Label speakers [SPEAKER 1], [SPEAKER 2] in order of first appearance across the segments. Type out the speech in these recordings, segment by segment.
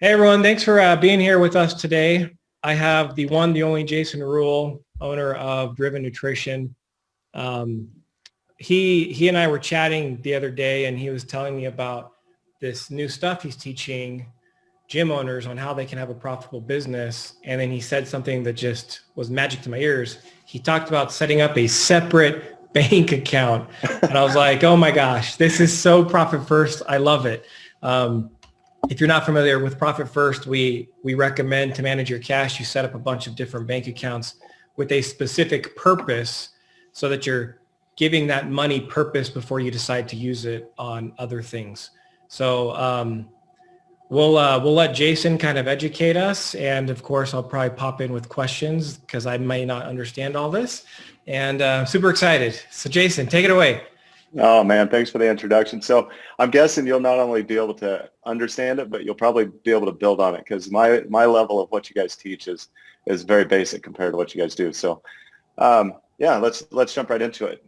[SPEAKER 1] Hey everyone, thanks for being here with us today. I have the one, the only Jason Rule, owner of Driven Nutrition. He and I were chatting the other day, and he was telling me about this new stuff he's teaching gym owners on how they can have a profitable business. And then he said something that just was magic to my ears. He talked about setting up a separate bank account. And I was like, oh my gosh, this is so Profit First. I love it. If you're not familiar with Profit First, we recommend to manage your cash, you set up a bunch of different bank accounts with a specific purpose so that you're giving that money purpose before you decide to use it on other things. So we'll let Jason kind of educate us. And of course, I'll probably pop in with questions because I may not understand all this. And super excited. So Jason, take it away.
[SPEAKER 2] Oh man, thanks for the introduction. So I'm guessing you'll not only be able to understand it, but you'll probably be able to build on it because my level of what you guys teach is very basic compared to what you guys do. So yeah, let's jump right into it.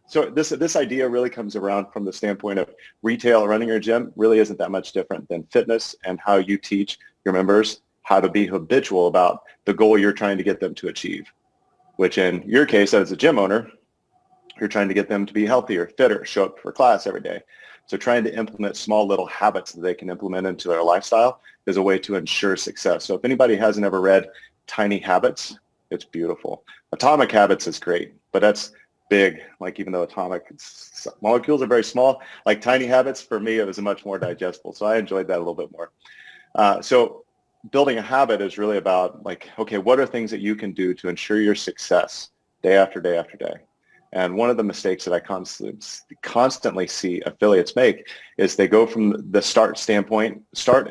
[SPEAKER 2] So this idea really comes around from the standpoint of retail. Running your gym really isn't that much different than fitness and how you teach your members how to be habitual about the goal you're trying to get them to achieve, which in your case as a gym owner, you're trying to get them to be healthier, fitter, show up for class every day. So trying to implement small little habits that they can implement into their lifestyle is a way to ensure success. So if anybody hasn't ever read Tiny Habits, it's beautiful. Atomic Habits is great, but that's big. Like even though atomic molecules are very small, like Tiny Habits, for me, it was much more digestible. So I enjoyed that a little bit more. So building a habit is really about like, okay, what are things that you can do to ensure your success day after day after day? And one of the mistakes that I constantly see affiliates make is they go from the start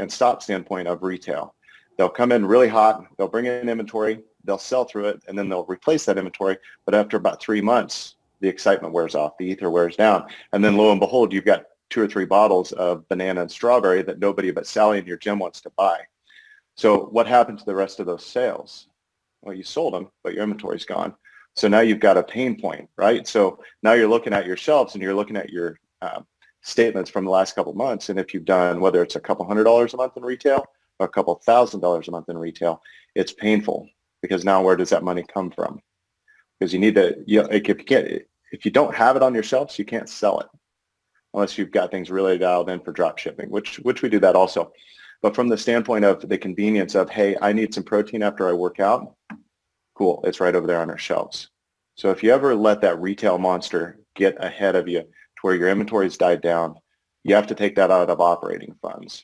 [SPEAKER 2] and stop standpoint of retail. They'll come in really hot, they'll bring in inventory, they'll sell through it, and then they'll replace that inventory. But after about 3 months, the excitement wears off, the ether wears down. And then lo and behold, you've got 2 or 3 bottles of banana and strawberry that nobody but Sally in your gym wants to buy. So what happened to the rest of those sales? Well, you sold them, but your inventory's gone. So now you've got a pain point, right? So now you're looking at your shelves and you're looking at your statements from the last couple of months. And if you've done, whether it's a couple $100s a month in retail or a couple $1,000s a month in retail, it's painful because now where does that money come from? Because you need to, if you don't have it on your shelves, you can't sell it unless you've got things really dialed in for drop shipping, which we do that also. But from the standpoint of the convenience of, hey, I need some protein after I work out, cool, it's right over there on our shelves. So if you ever let that retail monster get ahead of you to where your inventory's died down, you have to take that out of operating funds,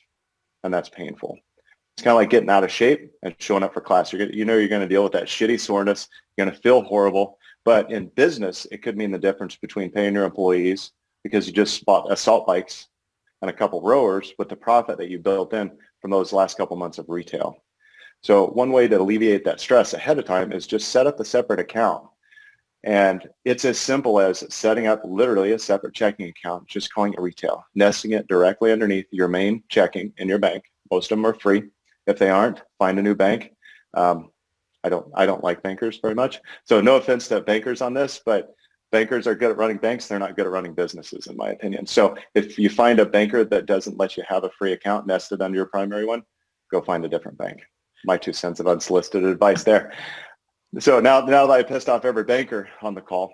[SPEAKER 2] and that's painful. It's kind of like getting out of shape and showing up for class. You're going to deal with that shitty soreness. You're going to feel horrible. But in business, it could mean the difference between paying your employees because you just bought assault bikes and a couple rowers with the profit that you built in from those last couple months of retail. So one way to alleviate that stress ahead of time is just set up a separate account. And it's as simple as setting up literally a separate checking account, just calling it retail, nesting it directly underneath your main checking in your bank. Most of them are free. If they aren't, find a new bank. I don't like bankers very much. So no offense to bankers on this, but bankers are good at running banks. They're not good at running businesses, in my opinion. So if you find a banker that doesn't let you have a free account nested under your primary one, go find a different bank. My 2 cents of unsolicited advice there. So now that I pissed off every banker on the call.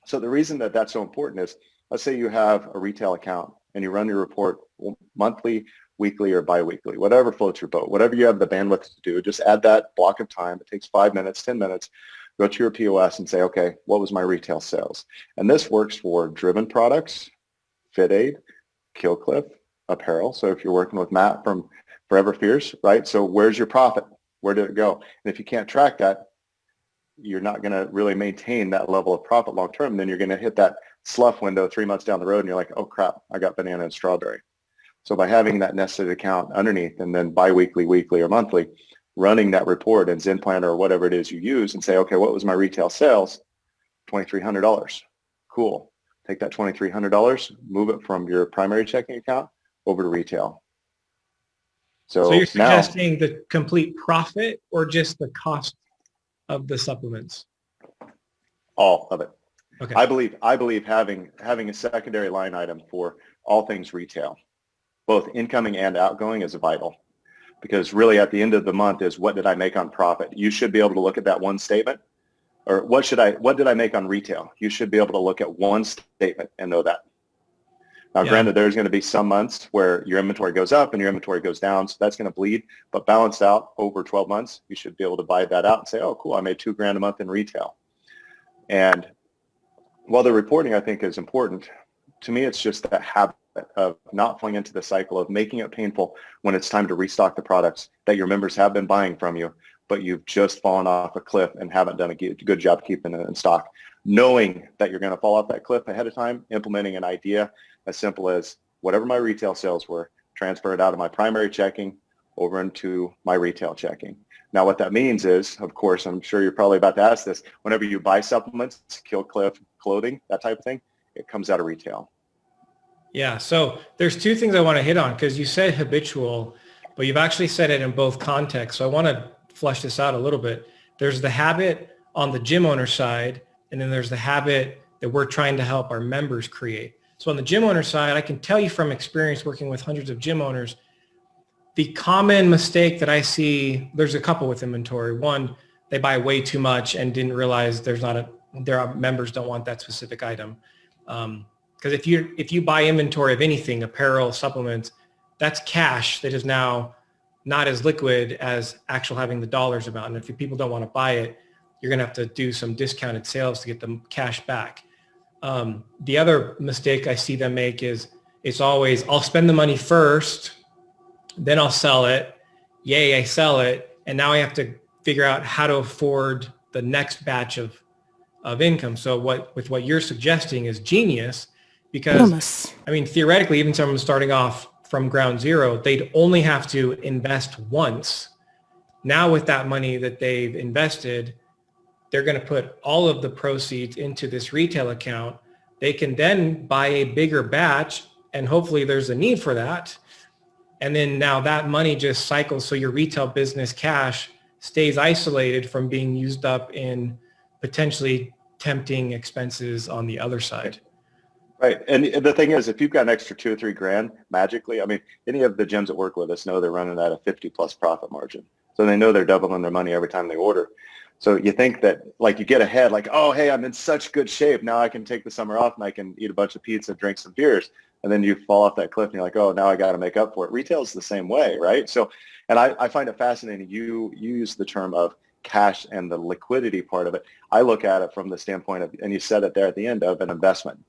[SPEAKER 2] So the reason that that's so important is, let's say you have a retail account and you run your report monthly, weekly, or biweekly, whatever floats your boat, whatever you have the bandwidth to do, just add that block of time. It takes 5 minutes, 10 minutes. Go to your POS and say, okay, what was my retail sales? And this works for Driven products, FitAid, Killcliff, apparel. So if you're working with Matt from Forever Fierce, right? So where's your profit? Where did it go? And if you can't track that, you're not going to really maintain that level of profit long term. Then you're going to hit that slough window 3 months down the road and you're like, oh crap, I got banana and strawberry. So by having that nested account underneath and then biweekly, weekly, or monthly, running that report in ZenPlanner or whatever it is you use and say, okay, what was my retail sales? $2,300. Cool. Take that $2,300, move it from your primary checking account over to retail.
[SPEAKER 1] So you're suggesting the complete profit or just the cost of the supplements?
[SPEAKER 2] All of it.
[SPEAKER 1] Okay.
[SPEAKER 2] I believe having a secondary line item for all things retail, both incoming and outgoing, is vital. because really at the end of the month is what did I make on profit? You should be able to look at that one statement, or what did I make on retail? You should be able to look at one statement and know that. Now, granted, there's going to be some months where your inventory goes up and your inventory goes down, so that's going to bleed, but balanced out over 12 months, you should be able to buy that out and say, oh, cool, I made $2,000 a month in retail. And while the reporting, I think, is important, to me, it's just that habit of not falling into the cycle of making it painful when it's time to restock the products that your members have been buying from you, but you've just fallen off a cliff and haven't done a good job keeping it in stock. Knowing that you're going to fall off that cliff ahead of time, implementing an idea as simple as whatever my retail sales were, transfer it out of my primary checking over into my retail checking. Now, what that means is, of course, I'm sure you're probably about to ask this, whenever you buy supplements, Kill Cliff clothing, that type of thing, it comes out of retail.
[SPEAKER 1] Yeah, so there's two things I want to hit on, because you said habitual, but you've actually said it in both contexts. So I want to flesh this out a little bit. There's the habit on the gym owner side, and then there's the habit that we're trying to help our members create. So on the gym owner side, I can tell you from experience working with hundreds of gym owners, the common mistake that I see, there's a couple with inventory. One, they buy way too much and didn't realize their members don't want that specific item. Because if you buy inventory of anything, apparel, supplements, that's cash that is now not as liquid as actual having the dollars amount. And if people don't want to buy it, you're going to have to do some discounted sales to get the cash back. The other mistake I see them make is it's always, I'll spend the money first, then I'll sell it. Yay, I sell it. And now I have to figure out how to afford the next batch of income. So with what you're suggesting is genius, because I mean, theoretically, even someone starting off from ground zero, they'd only have to invest once. Now with that money that they've invested, they're going to put all of the proceeds into this retail account. They can then buy a bigger batch, and hopefully there's a need for that. And then now that money just cycles. So your retail business cash stays isolated from being used up in potentially tempting expenses on the other side.
[SPEAKER 2] Right. And the thing is, if you've got an extra $2 or $3 magically, I mean, any of the gyms that work with us know they're running at a 50 plus profit margin. So they know they're doubling their money every time they order. So you think that, like, you get ahead, like, oh, hey, I'm in such good shape. Now I can take the summer off and I can eat a bunch of pizza, drink some beers. And then you fall off that cliff and you're like, oh, now I got to make up for it. Retail is the same way, right? So, and I find it fascinating. You use the term of cash and the liquidity part of it. I look at it from the standpoint of, and you said it there at the end, of an investment.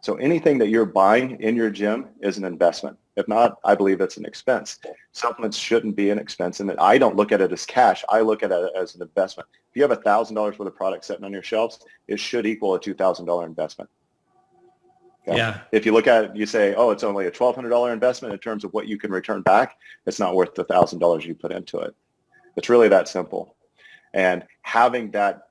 [SPEAKER 2] So anything that you're buying in your gym is an investment. If not, I believe it's an expense. Supplements shouldn't be an expense, and I don't look at it as cash. I look at it as an investment. If you have $1,000 worth of product sitting on your shelves, it should equal a $2,000 investment. Okay? Yeah. If you look at it, you say, oh, it's only a $1,200 investment in terms of what you can return back. It's not worth the $1,000 you put into it. It's really that simple. And having that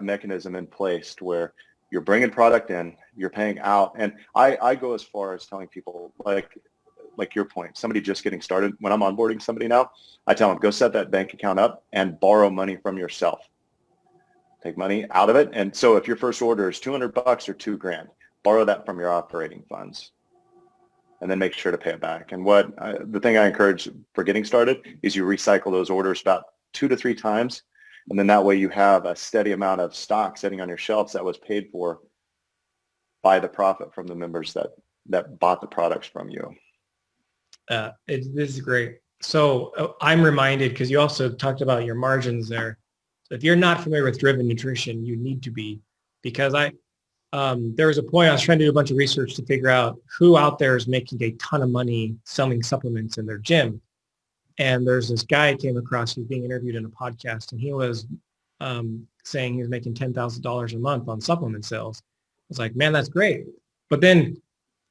[SPEAKER 2] mechanism in place to where you're bringing product in, you're paying out. And I go as far as telling people, like your point, somebody just getting started, when I'm onboarding somebody now, I tell them, go set that bank account up and borrow money from yourself. Take money out of it. And so if your first order is $200 or $2,000, borrow that from your operating funds and then make sure to pay it back. And the thing I encourage for getting started is you recycle those orders about 2 to 3 times. And then that way you have a steady amount of stock sitting on your shelves that was paid for by the profit from the members that bought the products from you.
[SPEAKER 1] This is great. So I'm reminded, because you also talked about your margins there. So if you're not familiar with Driven Nutrition, you need to be, because there was a point I was trying to do a bunch of research to figure out who out there is making a ton of money selling supplements in their gym. And there's this guy I came across who's being interviewed in a podcast, and he was saying he was making $10,000 a month on supplement sales. I was like, man, that's great. But then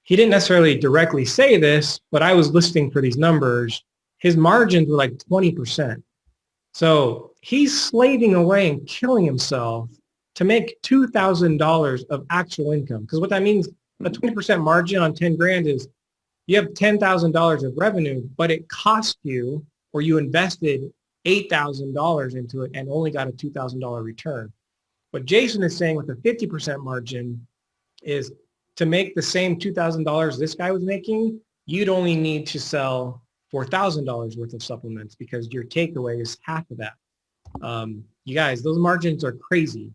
[SPEAKER 1] he didn't necessarily directly say this, but I was listening for these numbers. His margins were like 20%. So he's slaving away and killing himself to make $2,000 of actual income. Because what that means, a 20% margin on 10 grand is you have $10,000 of revenue, but it cost you, or you invested $8,000 into it and only got a $2,000 return. What Jason is saying with a 50% margin is to make the same $2,000 this guy was making, you'd only need to sell $4,000 worth of supplements because your takeaway is half of that. You guys, those margins are crazy.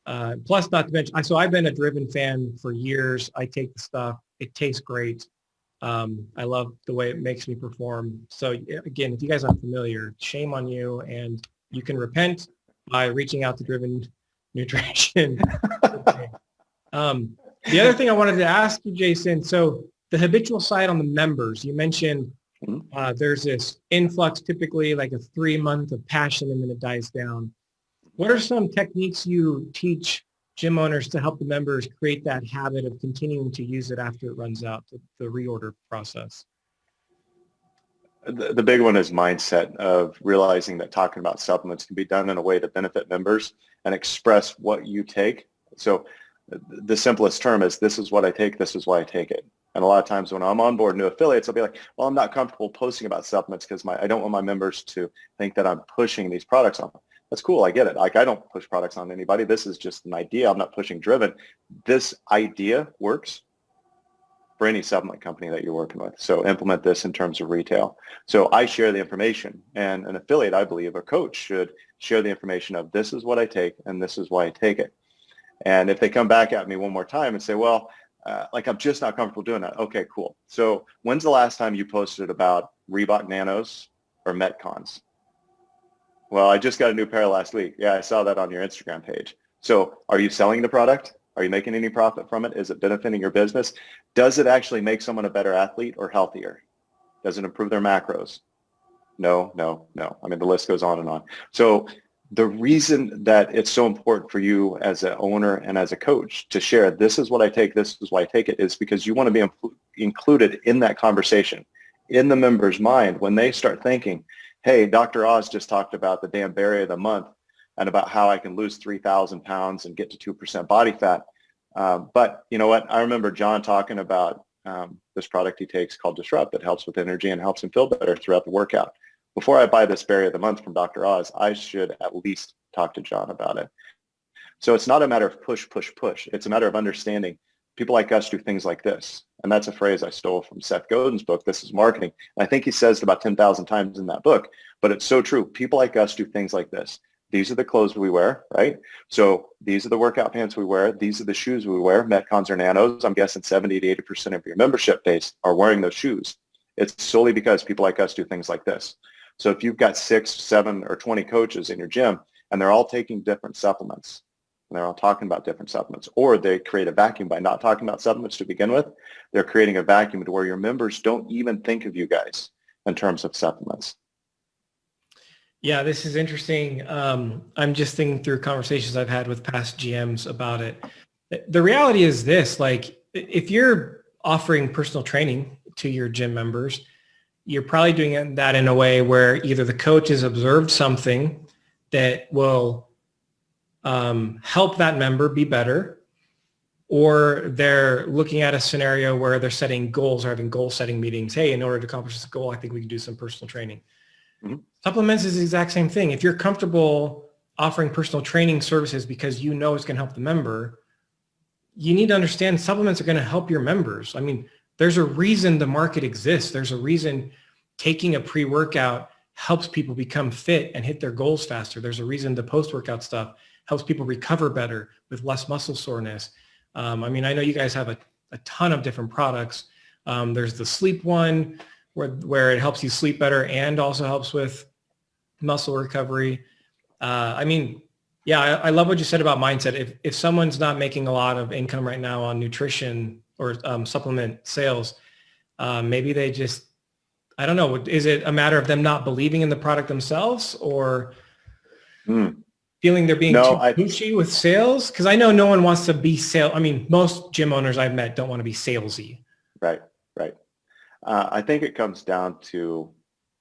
[SPEAKER 1] Plus, not to mention, so I've been a Driven fan for years. I take the stuff. It tastes great. I love the way it makes me perform. So again, if you guys aren't familiar, shame on you, and you can repent by reaching out to Driven Nutrition. The other thing I wanted to ask you, Jason, so the habitual side on the members, you mentioned there's this influx, typically like a 3 month of passion, and then it dies down. What are some techniques you teach gym owners to help the members create that habit of continuing to use it after it runs out, the reorder process?
[SPEAKER 2] The big one is mindset of realizing that talking about supplements can be done in a way to benefit members and express what you take. So the simplest term is, this is what I take, this is why I take it. And a lot of times when I'm on board new affiliates, I'll be like, well, I'm not comfortable posting about supplements because I don't want my members to think that I'm pushing these products on them. That's cool. I get it. Like, I don't push products on anybody. This is just an idea. I'm not pushing Driven. This idea works for any supplement company that you're working with. So implement this in terms of retail. So I share the information, and an affiliate, I believe, a coach should share the information of, this is what I take and this is why I take it. And if they come back at me one more time and say, well, like, I'm just not comfortable doing that. Okay, cool. So when's the last time you posted about Reebok Nanos or Metcons? Well, I just got a new pair last week. Yeah, I saw that on your Instagram page. So are you selling the product? Are you making any profit from it? Is it benefiting your business? Does it actually make someone a better athlete or healthier? Does it improve their macros? No, no, no. I mean, the list goes on and on. So the reason that it's so important for you as an owner and as a coach to share, this is what I take, this is why I take it, is because you want to be included in that conversation, in the member's mind, when they start thinking, hey, Dr. Oz just talked about the damn berry of the month and about how I can lose 3,000 pounds and get to 2% body fat. But you know what? I remember John talking about this product he takes called Disrupt that helps with energy and helps him feel better throughout the workout. Before I buy this berry of the month from Dr. Oz, I should at least talk to John about it. So it's not a matter of push, push, push. It's a matter of understanding people like us do things like this. And that's a phrase I stole from Seth Godin's book, This is Marketing. And I think he says it about 10,000 times in that book, but it's so true. People like us do things like this. These are the clothes we wear, right? So these are the workout pants we wear. These are the shoes we wear, Metcons or Nanos. I'm guessing 70 to 80% of your membership base are wearing those shoes. It's solely because people like us do things like this. So if you've got 6, 7, or 20 coaches in your gym and they're all taking different supplements, and they're all talking about different supplements, or they create a vacuum by not talking about supplements to begin with, they're creating a vacuum to where your members don't even think of you guys in terms of supplements.
[SPEAKER 1] Yeah, this is interesting. I'm just thinking through conversations I've had with past GMs about it. The reality is this, like, if you're offering personal training to your gym members, you're probably doing that in a way where either the coach has observed something that will help that member be better, or they're looking at a scenario where they're setting goals or having goal setting meetings. Hey, in order to accomplish this goal, I think we can do some personal training. Mm-hmm. Supplements is the exact same thing. If you're comfortable offering personal training services because you know it's going to help the member, you need to understand supplements are going to help your members. I mean, there's a reason the market exists. There's a reason taking a pre-workout helps people become fit and hit their goals faster. There's a reason the post-workout stuff helps people recover better with less muscle soreness. I mean, I know you guys have a ton of different products. There's the sleep one where it helps you sleep better and also helps with muscle recovery. I mean, yeah, I love what you said about mindset. If someone's not making a lot of income right now on nutrition or supplement sales, maybe they just, I don't know, is it a matter of them not believing in the product themselves, or feeling they're being too pushy with sales? Because I know no one wants to be I mean, most gym owners I've met don't want to be salesy.
[SPEAKER 2] Right, right. I think it comes down to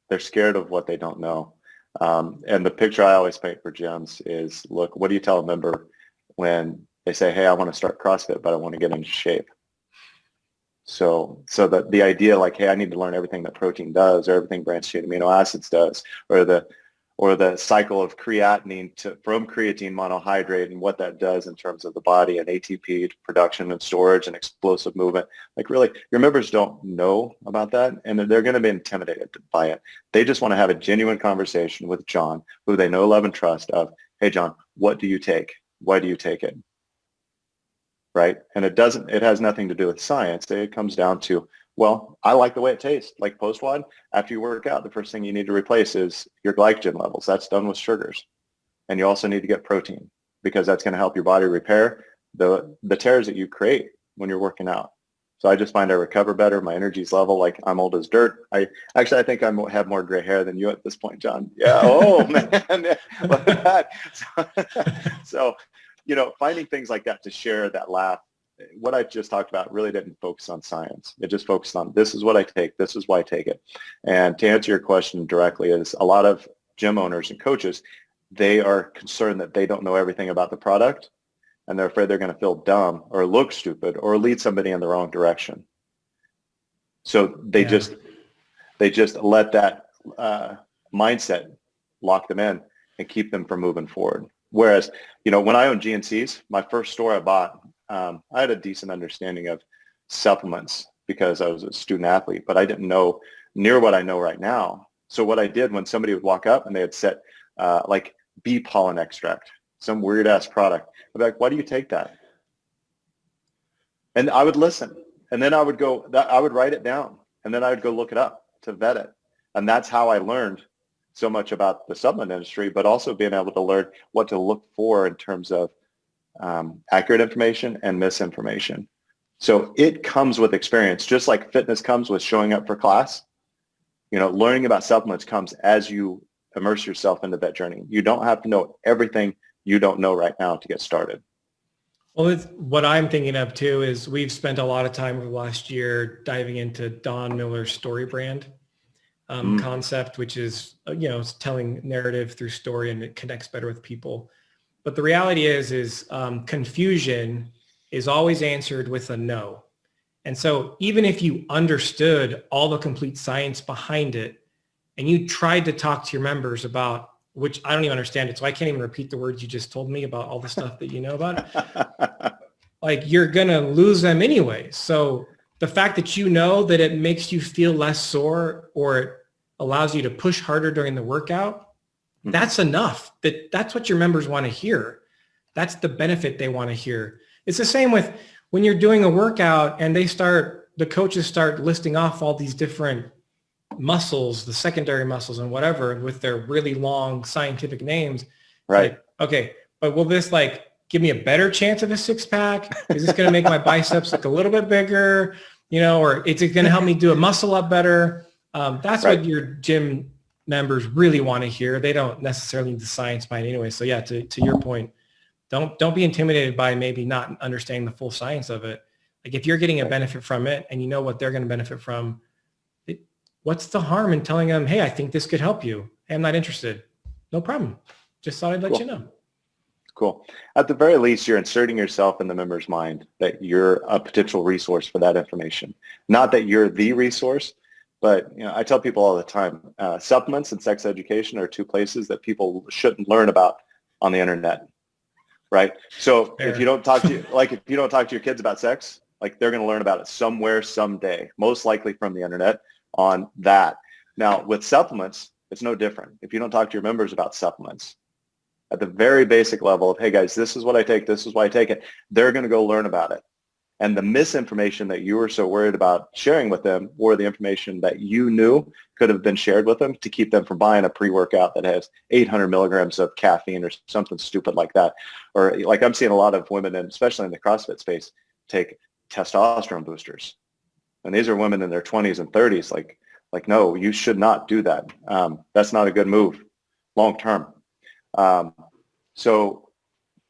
[SPEAKER 2] they're scared of what they don't know. And the picture I always paint for gyms is, look, what do you tell a member when they say, hey, I want to start CrossFit, but I want to get into shape? So the idea, like, hey, I need to learn everything that protein does, or everything branched chain amino acids does, or or the cycle of creatinine from creatine monohydrate and what that does in terms of the body and ATP production and storage and explosive movement. Like really, your members don't know about that, and they're going to be intimidated by it. They just want to have a genuine conversation with John, who they know, love, and trust of, hey, John, what do you take? Why do you take it? Right? And it has nothing to do with science. It comes down to, well, I like the way it tastes. Like post-WOD, after you work out, the first thing you need to replace is your glycogen levels. That's done with sugars. And you also need to get protein, because that's going to help your body repair the tears that you create when you're working out. So I just find I recover better. My energy's level. Like I'm old as dirt. I think I have more gray hair than you at this point, John. Yeah. Oh man. Look at that. So, finding things like that to share, that laugh. What I just talked about really didn't focus on science. It just focused on, this is what I take. This is why I take it. And to answer your question directly, is a lot of gym owners and coaches, they are concerned that they don't know everything about the product, and they're afraid they're going to feel dumb or look stupid or lead somebody in the wrong direction. So they just let that mindset lock them in and keep them from moving forward. Whereas, when I owned GNCs, my first store I bought, I had a decent understanding of supplements because I was a student athlete, but I didn't know near what I know right now. So what I did when somebody would walk up and they had set like bee pollen extract, some weird ass product, I'd be like, why do you take that? And I would listen, and then I would write it down, and then I would go look it up to vet it. And that's how I learned so much about the supplement industry, but also being able to learn what to look for in terms of accurate information and misinformation. So it comes with experience, just like fitness comes with showing up for class. Learning about supplements comes as you immerse yourself into that journey. You don't have to know everything you don't know right now to get started.
[SPEAKER 1] Well, what I'm thinking of too is we've spent a lot of time over the last year diving into Don Miller's story brand concept, which is, it's telling narrative through story, and it connects better with people. But the reality is confusion is always answered with a no. And so even if you understood all the complete science behind it, and you tried to talk to your members about, which I don't even understand it, so I can't even repeat the words you just told me about all the stuff that you know about it, like you're going to lose them anyway. So the fact that you know that it makes you feel less sore, or it allows you to push harder during the workout, that's enough. That's what your members want to hear. That's the benefit they want to hear. It's the same with when you're doing a workout and the coaches start listing off all these different muscles, the secondary muscles and whatever, with their really long scientific names.
[SPEAKER 2] Right.
[SPEAKER 1] Like, okay, but will this give me a better chance of a six pack? Is this going to make my biceps look a little bit bigger? Or is it going to help me do a muscle up better? That's right. What your gym members really want to hear. They don't necessarily need the science behind it anyway. So yeah, to your point, don't be intimidated by maybe not understanding the full science of it. Like if you're getting a benefit from it and you know what they're going to benefit from, what's the harm in telling them, hey, I think this could help you. Hey, I'm not interested. No problem. Just thought I'd let you know.
[SPEAKER 2] Cool. At the very least, you're inserting yourself in the member's mind that you're a potential resource for that information. Not that you're the resource, but I tell people all the time, supplements and sex education are two places that people shouldn't learn about on the internet, right? So Fair. If you don't talk to your kids about sex, they're going to learn about it somewhere, someday, most likely from the internet on that. Now, with supplements, it's no different. If you don't talk to your members about supplements, at the very basic level of, hey guys, this is what I take, this is why I take it, they're going to go learn about it. And the misinformation that you were so worried about sharing with them, or the information that you knew could have been shared with them to keep them from buying a pre-workout that has 800 milligrams of caffeine or something stupid like that. Or I'm seeing a lot of women, and especially in the CrossFit space, take testosterone boosters. And these are women in their 20s and 30s. No, you should not do that. That's not a good move long term. So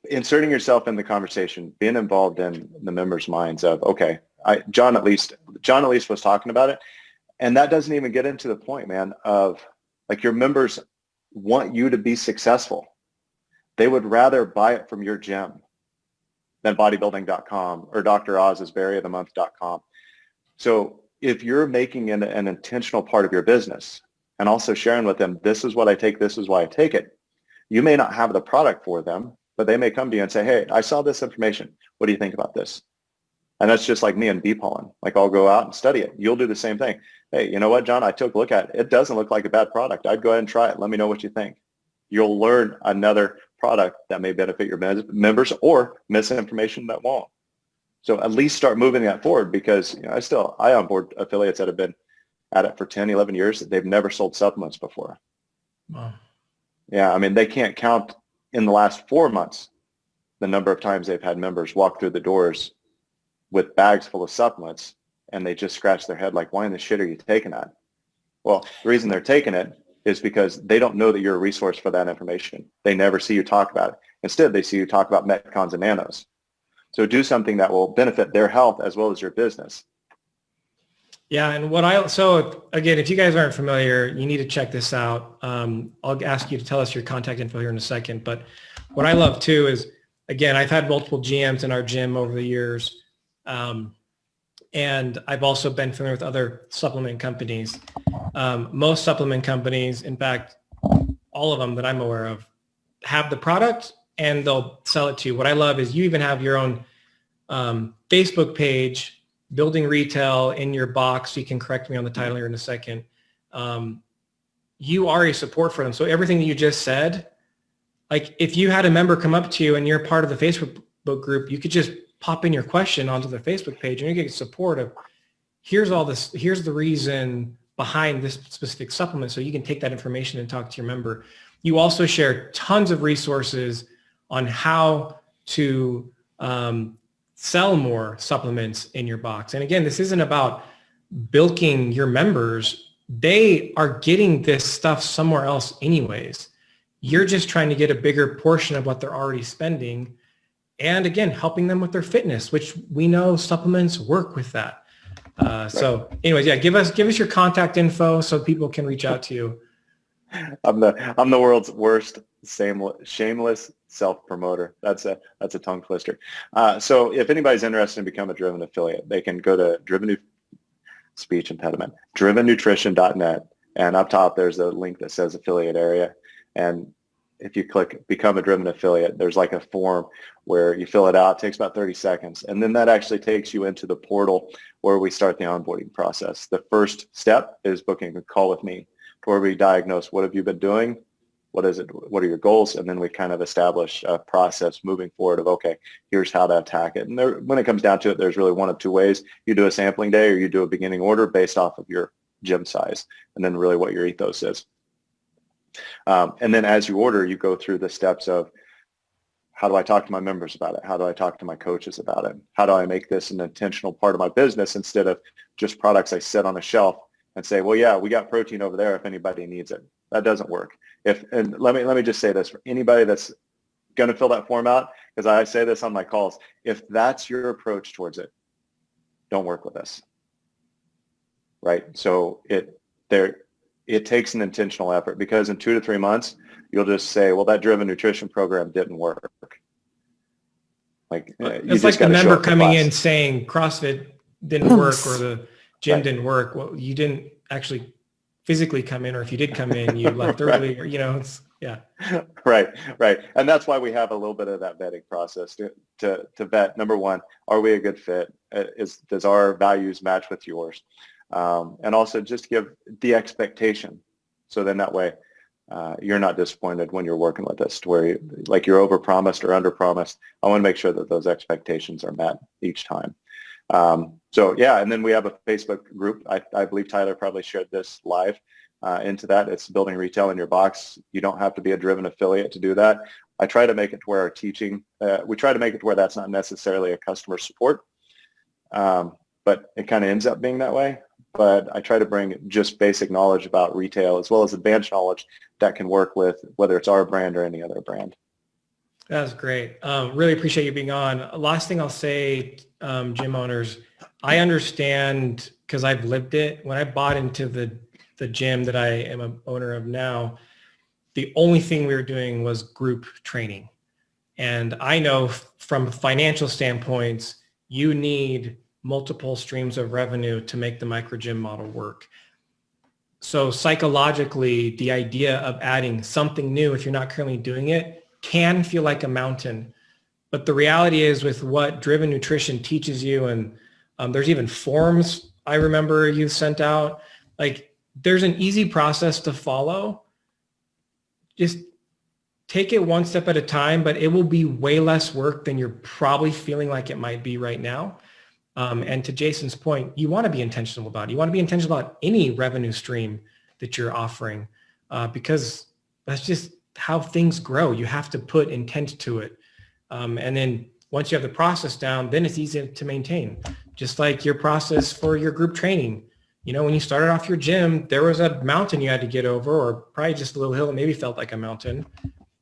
[SPEAKER 2] inserting yourself in the conversation, being involved in the members' minds of, okay, John at least was talking about it. And that doesn't even get into the point, man, of your members want you to be successful. They would rather buy it from your gym than bodybuilding.com or Dr. Oz's berryofthemonth.com. So if you're making it an intentional part of your business, and also sharing with them, this is what I take, this is why I take it. You may not have the product for them, but they may come to you and say, hey, I saw this information. What do you think about this? And that's just like me and bee pollen. Like, I'll go out and study it. You'll do the same thing. Hey, you know what, John? I took a look at it. It doesn't look like a bad product. I'd go ahead and try it. Let me know what you think. You'll learn another product that may benefit your members, or misinformation that won't. So at least start moving that forward, because I onboard affiliates that have been at it for 10, 11 years. They've never sold supplements before.
[SPEAKER 1] Wow.
[SPEAKER 2] Yeah, I mean, they can't count in the last 4 months the number of times they've had members walk through the doors with bags full of supplements, and they just scratch their head like, why in the shit are you taking that? Well, the reason they're taking it is because they don't know that you're a resource for that information. They never see you talk about it. Instead, they see you talk about metcons and nanos. So do something that will benefit their health as well as your business.
[SPEAKER 1] Yeah, and so again, if you guys aren't familiar, you need to check this out. I'll ask you to tell us your contact info here in a second. But what I love too is, again, I've had multiple GMs in our gym over the years. And I've also been familiar with other supplement companies. Most supplement companies, in fact, all of them that I'm aware of, have the product and they'll sell it to you. What I love is you even have your own Facebook page, Building Retail, in your box. You can correct me on the title here in a second. You are a support for them. So everything that you just said, like if you had a member come up to you and you're part of the Facebook group, you could just pop in your question onto the Facebook page and you get support of, here's the reason behind this specific supplement. So you can take that information and talk to your member. You also share tons of resources on how to sell more supplements in your box. And again, this isn't about bilking your members. They are getting this stuff somewhere else anyways. You're just trying to get a bigger portion of what they're already spending. And again, helping them with their fitness, which we know supplements work with that. So anyways, yeah, give us your contact info so people can reach out to you.
[SPEAKER 2] I'm the world's worst shameless self-promoter. That's a tongue twister. So if anybody's interested in becoming a Driven affiliate, they can go to drivennutrition.net, and up top there's a link that says affiliate area. And if you click become a Driven affiliate, there's like a form where you fill it out. It takes about 30 seconds. And then that actually takes you into the portal where we start the onboarding process. The first step is booking a call with me, where we diagnose what have you been doing, what is it, what are your goals, and then we kind of establish a process moving forward of, okay, here's how to attack it. And when it comes down to it, there's really one of two ways. You do a sampling day or you do a beginning order based off of your gym size and then really what your ethos is. And then as you order, you go through the steps of, how do I talk to my members about it? How do I talk to my coaches about it? How do I make this an intentional part of my business instead of just products I set on a shelf and say, well, yeah, we got protein over there if anybody needs it. That doesn't work. And let me just say this for anybody that's going to fill that form out, because I say this on my calls, if that's your approach towards it, don't work with us. Right? So it takes an intentional effort, because in 2 to 3 months, you'll just say, well, that Driven Nutrition program didn't work. Like
[SPEAKER 1] it's like the member coming in saying CrossFit didn't work or the gym didn't work. Well, you didn't actually physically come in, or if you did come in, you left early, or, it's, yeah.
[SPEAKER 2] Right. And that's why we have a little bit of that vetting process to vet. Number one, are we a good fit? Does our values match with yours? And also just give the expectation. So then that way you're not disappointed when you're working with us, to where you're overpromised or underpromised. I want to make sure that those expectations are met each time. So yeah, and then we have a Facebook group. I believe Tyler probably shared this live into that. It's Building Retail in Your Box. You don't have to be a Driven affiliate to do that. I try to make it to where our teaching, we try to make it to where that's not necessarily a customer support, but it kind of ends up being that way. But I try to bring just basic knowledge about retail as well as advanced knowledge that can work with whether it's our brand or any other brand. That's
[SPEAKER 1] great. Really appreciate you being on. Last thing I'll say, gym owners, I understand, because I've lived it. When I bought into the gym that I am an owner of now, the only thing we were doing was group training. And I know from financial standpoints, you need multiple streams of revenue to make the microgym model work. So psychologically, the idea of adding something new, if you're not currently doing it, can feel like a mountain. But the reality is with what Driven Nutrition teaches you, and there's even forms I remember you sent out, like there's an easy process to follow. Just take it one step at a time, but it will be way less work than you're probably feeling like it might be right now. And to Jason's point, you want to be intentional about it. You want to be intentional about any revenue stream that you're offering because that's just how things grow. You have to put intent to it. And then once you have the process down, then it's easy to maintain. Just like your process for your group training. You know, when you started off your gym, there was a mountain you had to get over, or probably just a little hill that maybe felt like a mountain.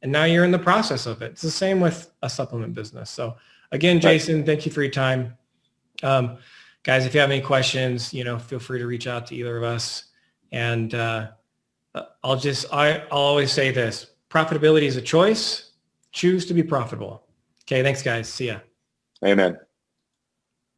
[SPEAKER 1] And now you're in the process of it. It's the same with a supplement business. So again, Jason, thank you for your time. Guys, if you have any questions, you know, feel free to reach out to either of us. And I'll always say this: profitability is a choice. Choose to be profitable. Okay, thanks, guys. See ya.
[SPEAKER 2] Amen.